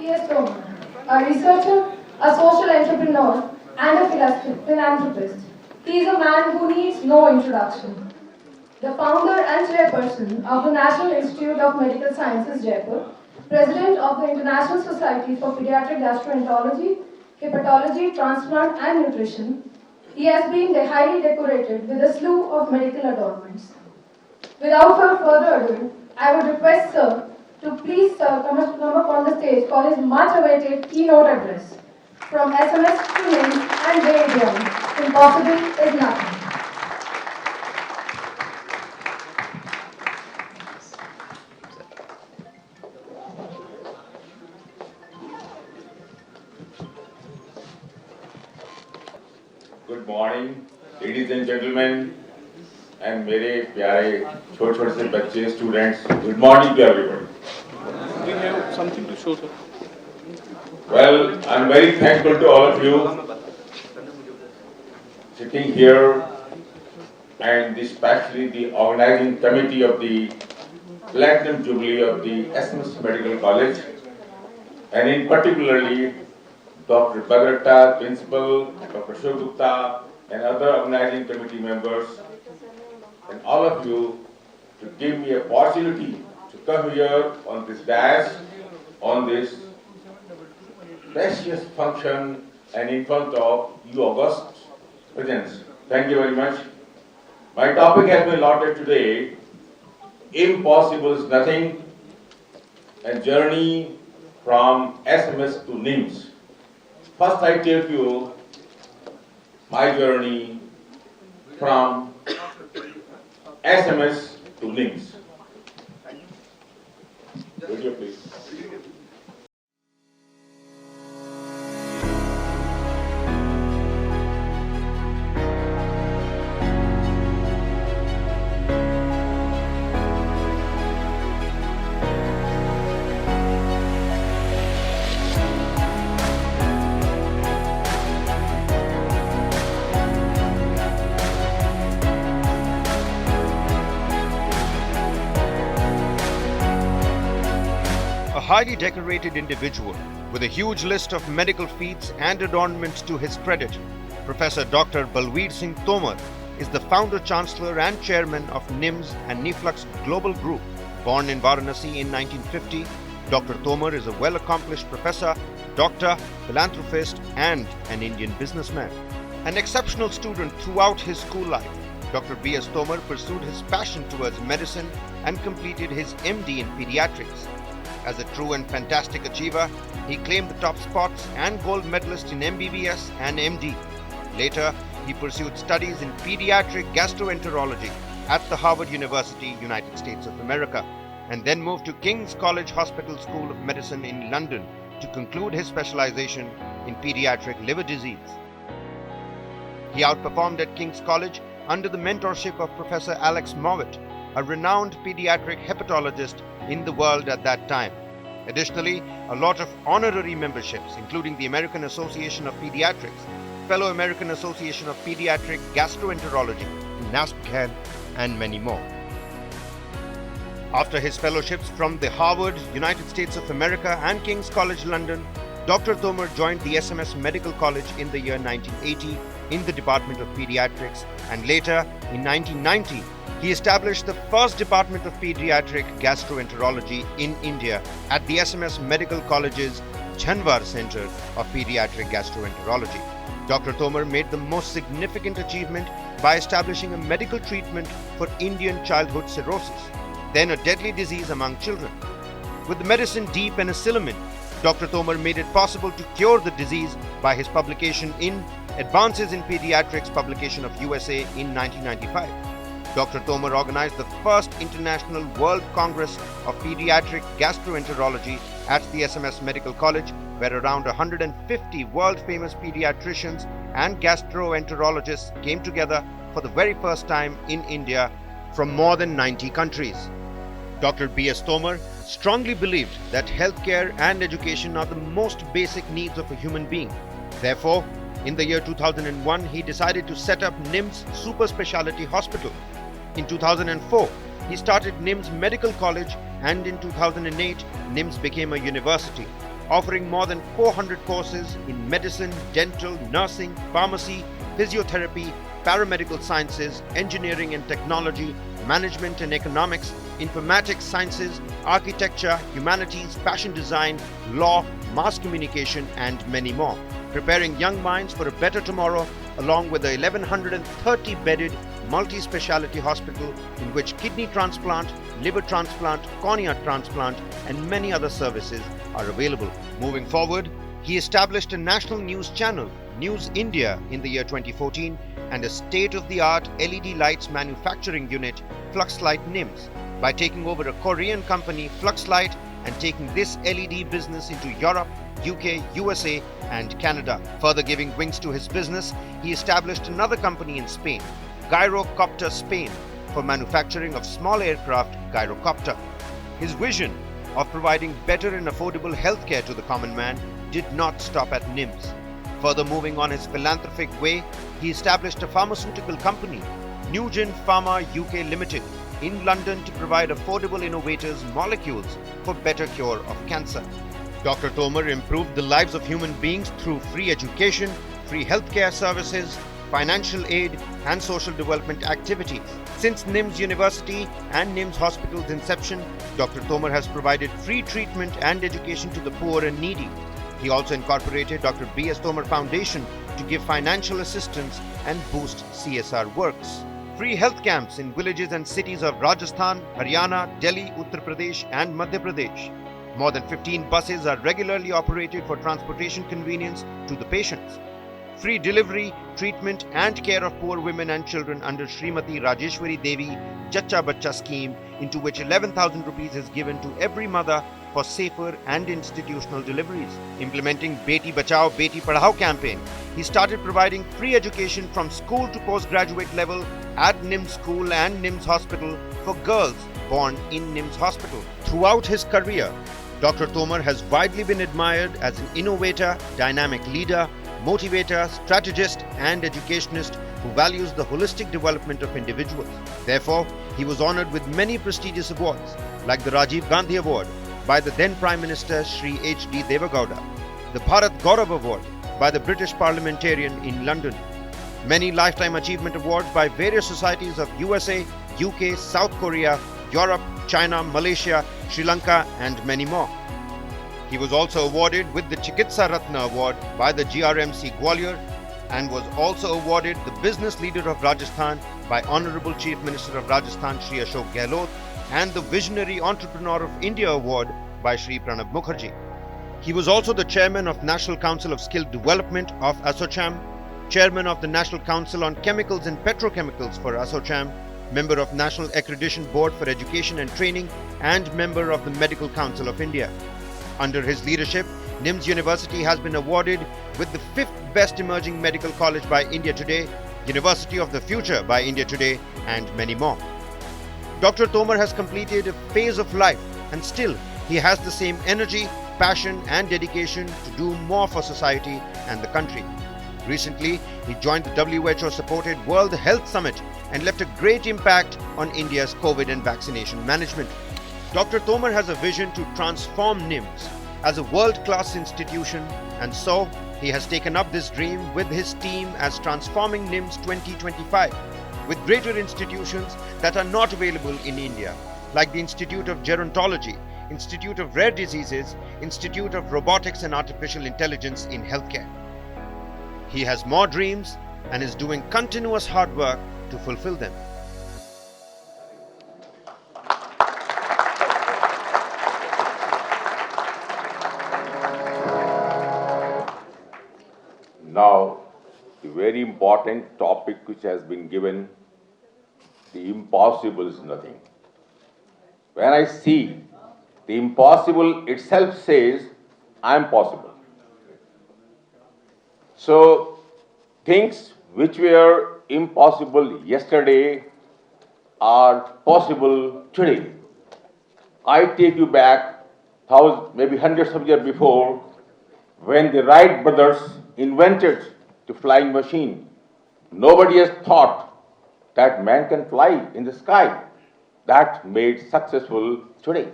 BS Tomar, a researcher, a social entrepreneur, and a philanthropist. He is a man who needs no introduction. The founder and chairperson of the National Institute of Medical Sciences, Jaipur, president of the International Society for Pediatric Gastroenterology, Hepatology, Transplant, and Nutrition, he has been highly decorated with a slew of medical adornments. Without further ado, I would request Sir to please come up on the stage for his much-awaited keynote address. From SMS to names and way beyond, impossible is nothing. Good morning, ladies and gentlemen, and मेरे प्यारे छोटे-छोटे से बच्चे, students. Good morning to everybody. We have something to show, sir. Well, I'm very thankful to all of you sitting here, and especially the organizing committee of the Platinum Jubilee of the SMS Medical College, and in particularly Dr. Bagarhatta, Principal, Dr. Shogupta, and other organizing committee members, and all of you to give me a opportunity to come here on this dais, on this precious function, and in front of you august presence. Thank you very much. My topic has been allotted today, Impossible is Nothing, a journey from SMS to NIMS. First I tell you my journey from SMS to NIMS. Video please. A highly decorated individual with a huge list of medical feats and adornments to his credit, Professor Dr. Balveer Singh Tomar is the founder, chancellor and chairman of NIMS and Niflux Global Group. Born in Varanasi in 1950, Dr. Tomar is a well-accomplished professor, doctor, philanthropist and an Indian businessman. An exceptional student throughout his school life, Dr. BS Tomar pursued his passion towards medicine and completed his MD in pediatrics. As a true and fantastic achiever, he claimed the top spots and gold medalist in MBBS and MD. Later, he pursued studies in pediatric gastroenterology at the Harvard University, United States of America, and then moved to King's College Hospital School of Medicine in London to conclude his specialization in pediatric liver disease. He outperformed at King's College under the mentorship of Professor Alex Mowatt, a renowned pediatric hepatologist in the world at that time. Additionally, a lot of honorary memberships, including the American Association of Pediatrics, Fellow American Association of Pediatric Gastroenterology, NASPGHAN, and many more. After his fellowships from the Harvard, United States of America, and King's College London, Dr. Tomar joined the SMS Medical College in the year 1980 in the Department of Pediatrics, and later, in 1990, he established the first Department of Pediatric Gastroenterology in India at the SMS Medical College's Jhanwar Center of Pediatric Gastroenterology. Dr. Tomar made the most significant achievement by establishing a medical treatment for Indian childhood cirrhosis, then a deadly disease among children. With the medicine D penicillamine, Dr. Tomar made it possible to cure the disease by his publication in Advances in Pediatrics publication of USA in 1995. Dr. Tomar organized the first International World Congress of Pediatric Gastroenterology at the SMS Medical College, where around 150 world-famous pediatricians and gastroenterologists came together for the very first time in India from more than 90 countries. Dr. B.S. Tomar strongly believed that healthcare and education are the most basic needs of a human being. Therefore, in the year 2001, he decided to set up NIMS Super Speciality Hospital. In 2004, he started NIMS Medical College, and in 2008, NIMS became a university, offering more than 400 courses in medicine, dental, nursing, pharmacy, physiotherapy, paramedical sciences, engineering and technology, management and economics, informatics sciences, architecture, humanities, fashion design, law, mass communication, and many more, preparing young minds for a better tomorrow, along with a 1130-bedded multi-speciality hospital in which kidney transplant, liver transplant, cornea transplant, and many other services are available. Moving forward, he established a national news channel, News India, in the year 2014, and a state-of-the-art LED lights manufacturing unit, Fluxlight NIMS, by taking over a Korean company, Fluxlight, and taking this LED business into Europe, UK, USA, and Canada. Further giving wings to his business, he established another company in Spain, Gyrocopter Spain, for manufacturing of small aircraft, Gyrocopter. His vision of providing better and affordable healthcare to the common man did not stop at NIMS. Further moving on his philanthropic way, he established a pharmaceutical company, Newgen Pharma UK Limited, in London to provide affordable innovators molecules for better cure of cancer. Dr. Tomar improved the lives of human beings through free education, free healthcare services, financial aid, and social development activities. Since NIMS University and NIMS Hospital's inception, Dr. Tomar has provided free treatment and education to the poor and needy. He also incorporated Dr. BS Tomar Foundation to give financial assistance and boost CSR works. Free health camps in villages and cities of Rajasthan, Haryana, Delhi, Uttar Pradesh, and Madhya Pradesh. More than 15 buses are regularly operated for transportation convenience to the patients. Free delivery, treatment, and care of poor women and children under Srimati Rajeshwari Devi Jacha Bachcha scheme, into which 11,000 rupees is given to every mother for safer and institutional deliveries. Implementing Beti Bachao Beti Padhao campaign, he started providing free education from school to postgraduate level at NIMS School and NIMS Hospital for girls born in NIMS Hospital. Throughout his career, Dr. Tomar has widely been admired as an innovator, dynamic leader, motivator, strategist, and educationist who values the holistic development of individuals. Therefore, he was honored with many prestigious awards, like the Rajiv Gandhi Award by the then Prime Minister Shri H.D. Devagowda, the Bharat Gaurav Award by the British parliamentarian in London, many Lifetime Achievement Awards by various societies of USA, UK, South Korea, Europe, China, Malaysia, Sri Lanka, and many more. He was also awarded with the Chikitsa Ratna Award by the GRMC Gwalior and was also awarded the Business Leader of Rajasthan by Honorable Chief Minister of Rajasthan Shri Ashok Gehlot and the Visionary Entrepreneur of India Award by Shri Pranab Mukherjee. He was also the Chairman of National Council of Skill Development of ASSOCHAM, Chairman of the National Council on Chemicals and Petrochemicals for ASSOCHAM, Member of National Accreditation Board for Education and Training, and Member of the Medical Council of India. Under his leadership, NIMS University has been awarded with the 5th Best Emerging Medical College by India Today, University of the Future by India Today, and many more. Dr. Tomar has completed a phase of life and still he has the same energy, passion and dedication to do more for society and the country. Recently, he joined the WHO-supported World Health Summit and left a great impact on India's COVID and vaccination management. Dr. Tomar has a vision to transform NIMS as a world-class institution, and so he has taken up this dream with his team as Transforming NIMS 2025, with greater institutions that are not available in India, like the Institute of Gerontology, Institute of Rare Diseases, Institute of Robotics and Artificial Intelligence in Healthcare. He has more dreams and is doing continuous hard work to fulfill them. Now, the very important topic which has been given, the impossible is nothing. When I see the impossible itself says, I am possible. So, things which were impossible yesterday are possible today. I take you back thousands, maybe hundreds of years before, when the Wright brothers invented the flying machine. Nobody has thought that man can fly in the sky. That made successful today.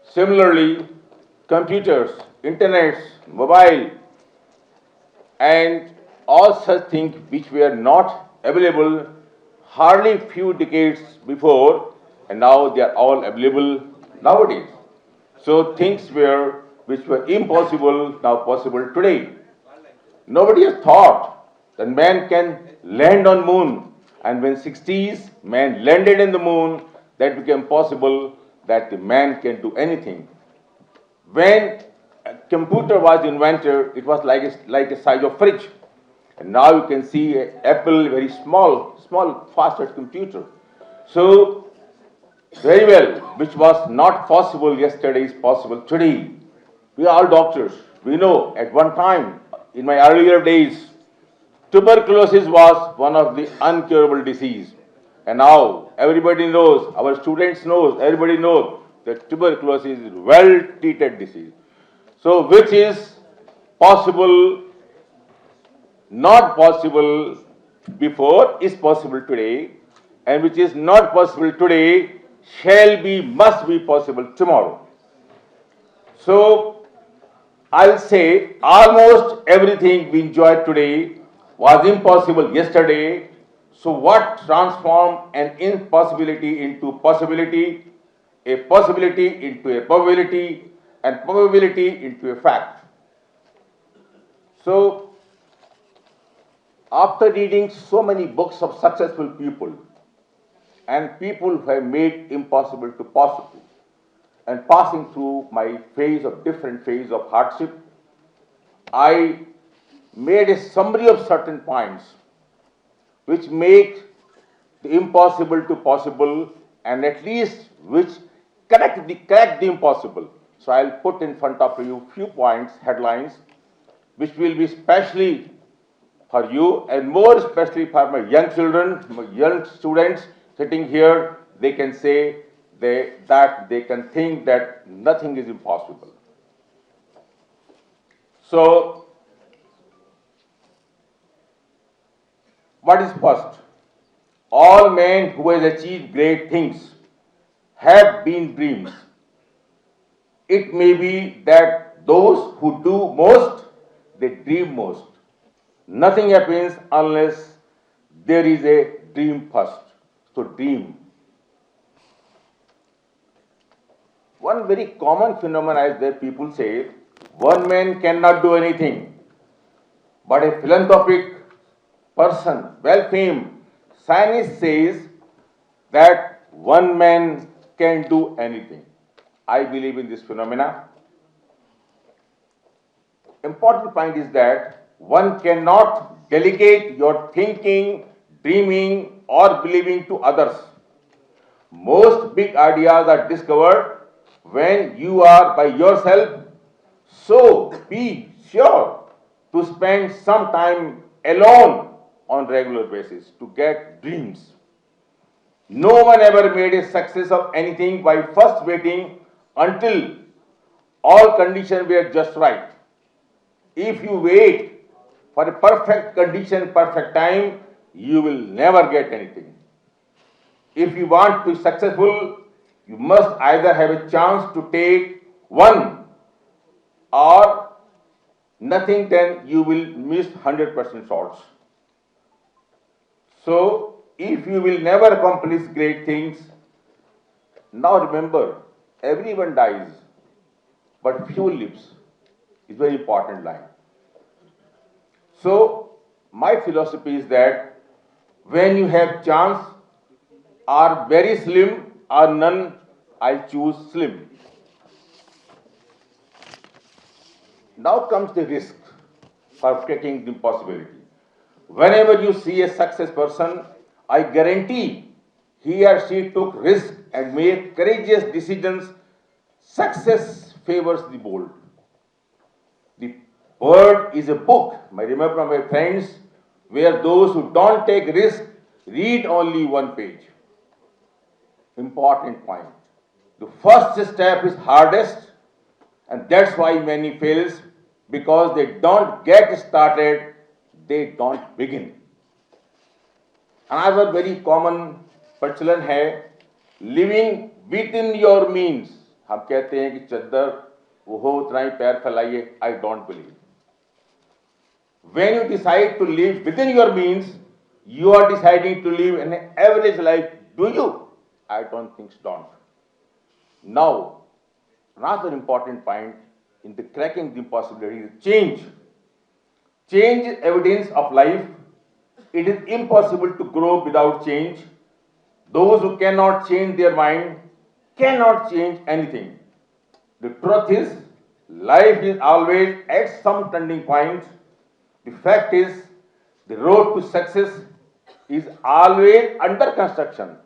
Similarly, computers, internets, mobile, and all such things which were not available hardly few decades before, and now they are all available nowadays. So things which were impossible now possible today. Nobody has thought that man can land on moon, and when 60s man landed in the moon, that became possible that the man can do anything. When a computer was invented, it was like a size of fridge. And now you can see Apple, very small, faster computer. So, very well, which was not possible yesterday is possible today. We are all doctors. We know at one time, in my earlier days, tuberculosis was one of the uncurable disease. And now everybody knows, our students knows, everybody knows that tuberculosis is well-treated disease. So which is possible, not possible before is possible today, and which is not possible today shall be, must be possible tomorrow. So I'll say almost everything we enjoy today was impossible yesterday. So what transformed an impossibility into possibility, a possibility into a probability, and probability into a fact? So after reading so many books of successful people and people who have made impossible to possible, and passing through my different phase of hardship, I made a summary of certain points which make the impossible to possible, and at least which correct the impossible. So I'll put in front of you few points, headlines, which will be specially for you and more especially for my young children, my young students sitting here. They can say that they can think that nothing is impossible. So, what is first? All men who have achieved great things have been dreams. It may be that those who do most, they dream most. Nothing happens unless there is a dream first. So dream. One very common phenomenon is that people say, one man cannot do anything, but a philanthropic person, well-famed scientist says that one man can do anything. I believe in this phenomena. Important point is that one cannot delegate your thinking, dreaming, or believing to others. Most big ideas are discovered when you are by yourself. So be sure to spend some time alone on regular basis to get dreams. No one ever made a success of anything by first waiting until all conditions were just right. If you wait for a perfect condition, perfect time, you will never get anything. If you want to be successful, you must either have a chance to take one or nothing, then you will miss 100% shots. So, if you will never accomplish great things, now remember, everyone dies, but few lives. Is very important line. So, my philosophy is that when you have chance, are very slim or none, I choose slim. Now comes the risk for taking the possibility. Whenever you see a success person, I guarantee he or she took risk and made courageous decisions. Success favors the bold. The world is a book, I remember my friends, where those who don't take risk read only one page. Important point. The first step is hardest, and that's why many fails, because they don't get started, they don't begin. Another very common प्रचलन है living within your means. हम कहते हैं कि चद्दर वो हो उतना ही पैर फैलाइए, I don't believe. When you decide to live within your means, you are deciding to live an average life. Do you? I don't think so. Don't. Now, another important point in the cracking the impossibility is change. Change is evidence of life. It is impossible to grow without change. Those who cannot change their mind cannot change anything. The truth is, life is always at some turning point. The fact is, the road to success is always under construction.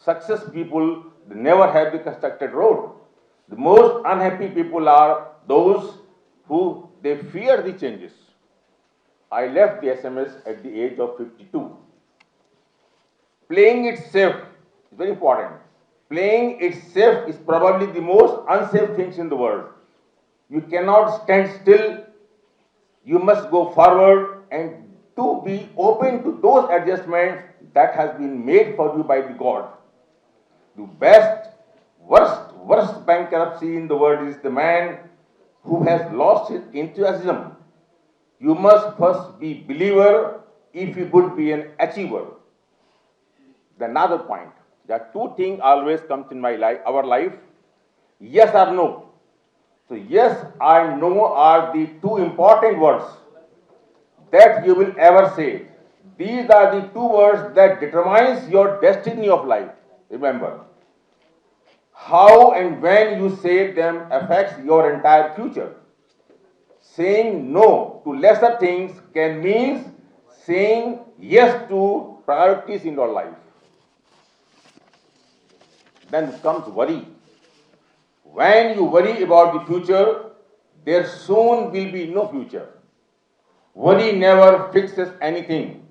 Success people, they never have the constructed road. The most unhappy people are those who they fear the changes. I left the SMS at the age of 52. Playing it safe is very important. Playing it safe is probably the most unsafe things in the world. You cannot stand still. You must go forward and to be open to those adjustments that has been made for you by the God. The worst bankruptcy in the world is the man who has lost his enthusiasm. You must first be believer if you would be an achiever. Then another point. There are two things always comes in our life. Yes or no. So yes and no are the two important words that you will ever say. These are the two words that determines your destiny of life. Remember, how and when you say them affects your entire future. Saying no to lesser things can mean saying yes to priorities in your life. Then comes worry. When you worry about the future, there soon will be no future. Worry never fixes anything.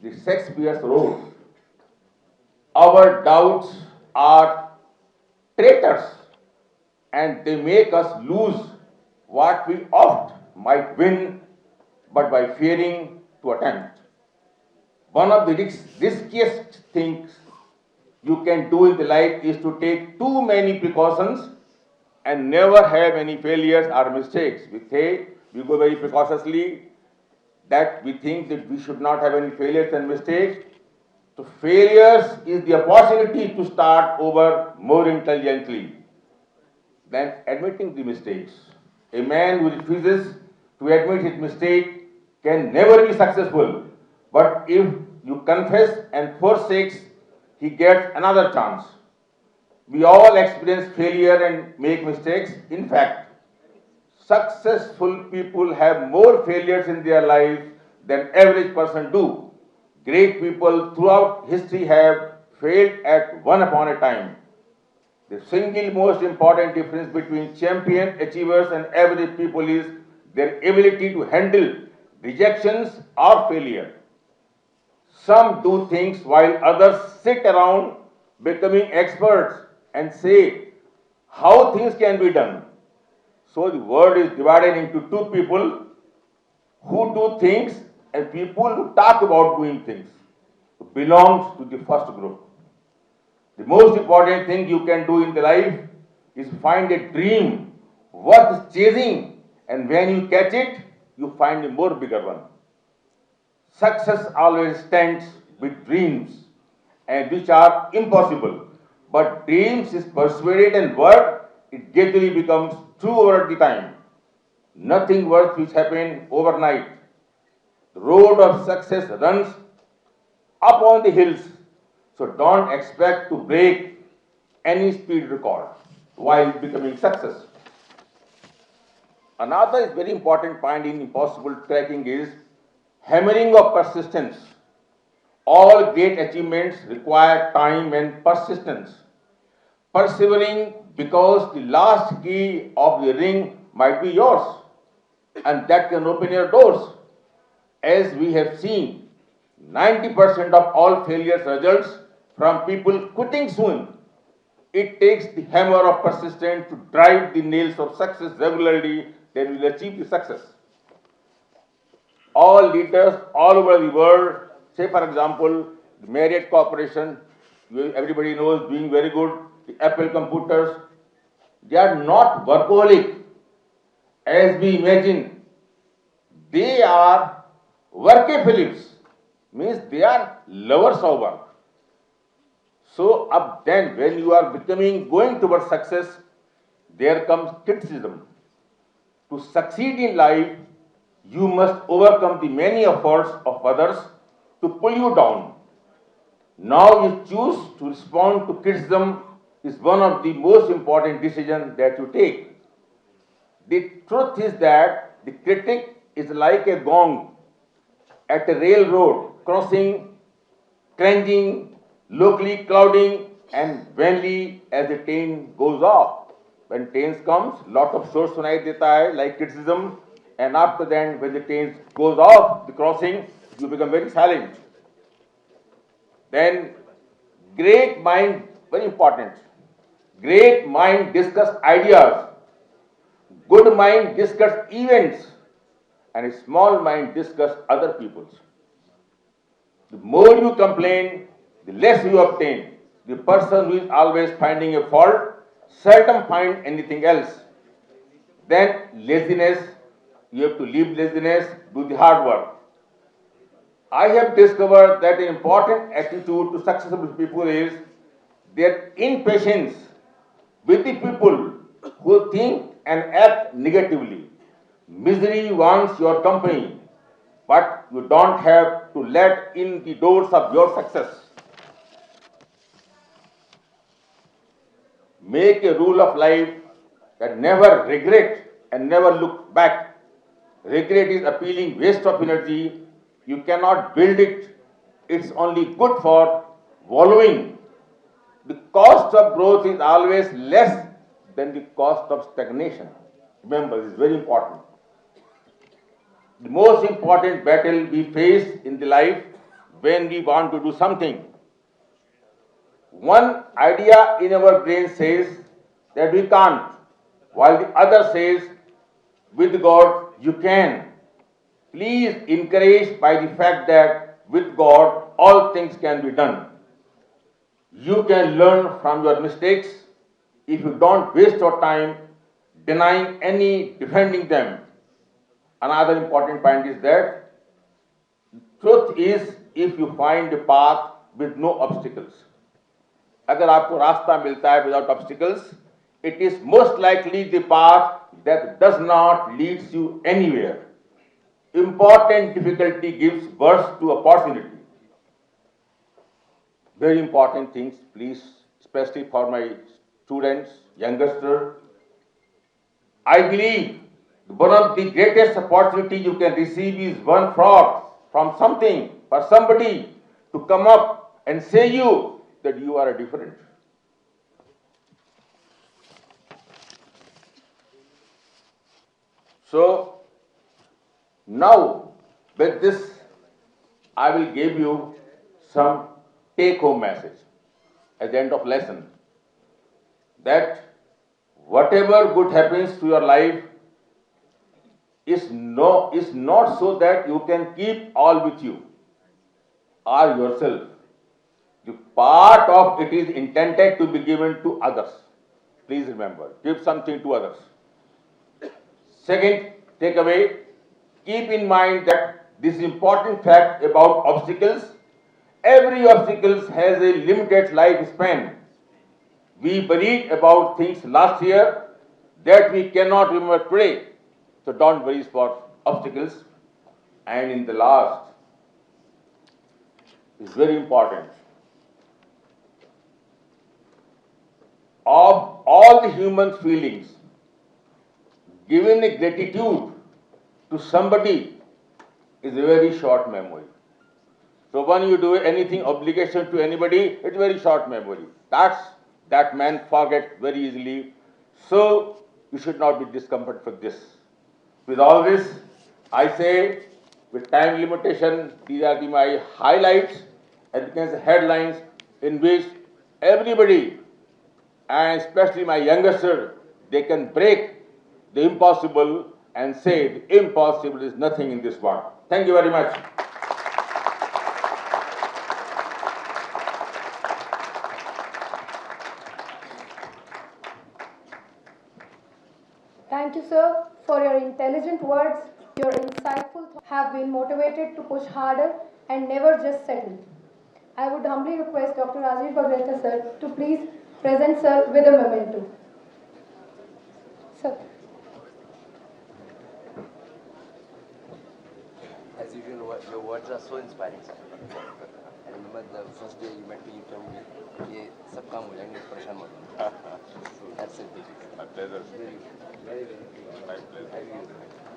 The Shakespeare's wrote, our doubts are traitors and they make us lose what we oft might win but by fearing to attempt. One of the riskiest things you can do in the life is to take too many precautions and never have any failures or mistakes. We go very precautiously that we think that we should not have any failures and mistakes. So failures is the opportunity to start over more intelligently than admitting the mistakes. A man who refuses to admit his mistake can never be successful. But if you confess and forsakes, he gets another chance. We all experience failure and make mistakes. In fact, successful people have more failures in their lives than average person do. Great people throughout history have failed at one upon a time. The single most important difference between champion achievers and average people is their ability to handle rejections or failure. Some do things while others sit around becoming experts and say how things can be done. So the world is divided into two people who do things and people who talk about doing things. It belongs to the first group. The most important thing you can do in the life is find a dream worth chasing, and when you catch it, you find a more bigger one. Success always stands with dreams and which are impossible. But dreams is persuaded and work, it gradually becomes true over the time. Nothing worth which happen overnight. The road of success runs up on the hills. So don't expect to break any speed record while becoming success. Another very important point in impossible tracking is hammering of persistence. All great achievements require time and persistence. Persevering because the last key of the ring might be yours and that can open your doors. As we have seen, 90% of all failures results from people quitting soon. It takes the hammer of persistence to drive the nails of success regularly, then we will achieve the success. All leaders all over the world, say for example, the Marriott Corporation, everybody knows doing very good, the Apple computers, They are not workaholic as we imagine. They are workaholics, means they are lovers of work. So up then when you are going towards success, there comes criticism. To succeed in life, you must overcome the many efforts of others to pull you down. Now you choose to respond to criticism is one of the most important decisions that you take. The truth is that the critic is like a gong at a railroad crossing, cringing, locally clouding, and vainly as the train goes off. When train comes, lot of source sunai deta hai, like criticism, and after that, when the train goes off the crossing, you become very silent. Then, great mind, very important. Great mind discuss ideas. Good mind discuss events. And a small mind discuss other people's. The more you complain, the less you obtain. The person who is always finding a fault seldom find anything else. Then laziness, you have to leave laziness, do the hard work. I have discovered that an important attitude to successful people is their impatience with the people who think and act negatively. Misery wants your company, but you don't have to let in the doors of your success. Make a rule of life that never regret and never look back. Regret is appealing waste of energy. You cannot build it. It's only good for wallowing. The cost of growth is always less than the cost of stagnation. Remember, this is very important. The most important battle we face in the life when we want to do something. One idea in our brain says that we can't, while the other says, with God, you can. Please encourage by the fact that with God, all things can be done. You can learn from your mistakes if you don't waste your time denying any, defending them. Another important point is that truth is if you find a path with no obstacles. अगर आपको रास्ता मिलता है without obstacles, it is most likely the path that does not leads you anywhere. Important difficulty gives birth to opportunity. Very important things, please, especially for my students, youngsters. I believe one of the greatest opportunity you can receive is one from something, for somebody to come up and say you that you are different. So, now with this, I will give you some take-home message at the end of lesson, that whatever good happens to your life is not so that you can keep all with you or yourself. The part of it is intended to be given to others. Please remember, give something to others. Second takeaway, keep in mind that this important fact about obstacles, every obstacle has a limited lifespan. We worried about things last year that we cannot remember today. So don't worry for obstacles. And in the last, is very important. Of all the human feelings, giving a gratitude to somebody is a very short memory. So when you do anything obligation to anybody, it's very short memory. That man forget very easily. So you should not be discomforted for this. With all this, I say, with time limitation, these are my highlights and headlines in which everybody, and especially my youngster, they can break the impossible and say the impossible is nothing in this world. Thank you very much. sir, for your intelligent words, your insightful thoughts have been motivated to push harder and never just settle. I would humbly request Dr. Ranjeev Bagarhatta sir to please present sir with a memento. Sir. As usual, your words are so inspiring, sir. I remember the first day you met me, you told me, "ये सब काम हो जाएंगे, परेशान मत हो." That's it. My pleasure. Very, very, very. My pleasure.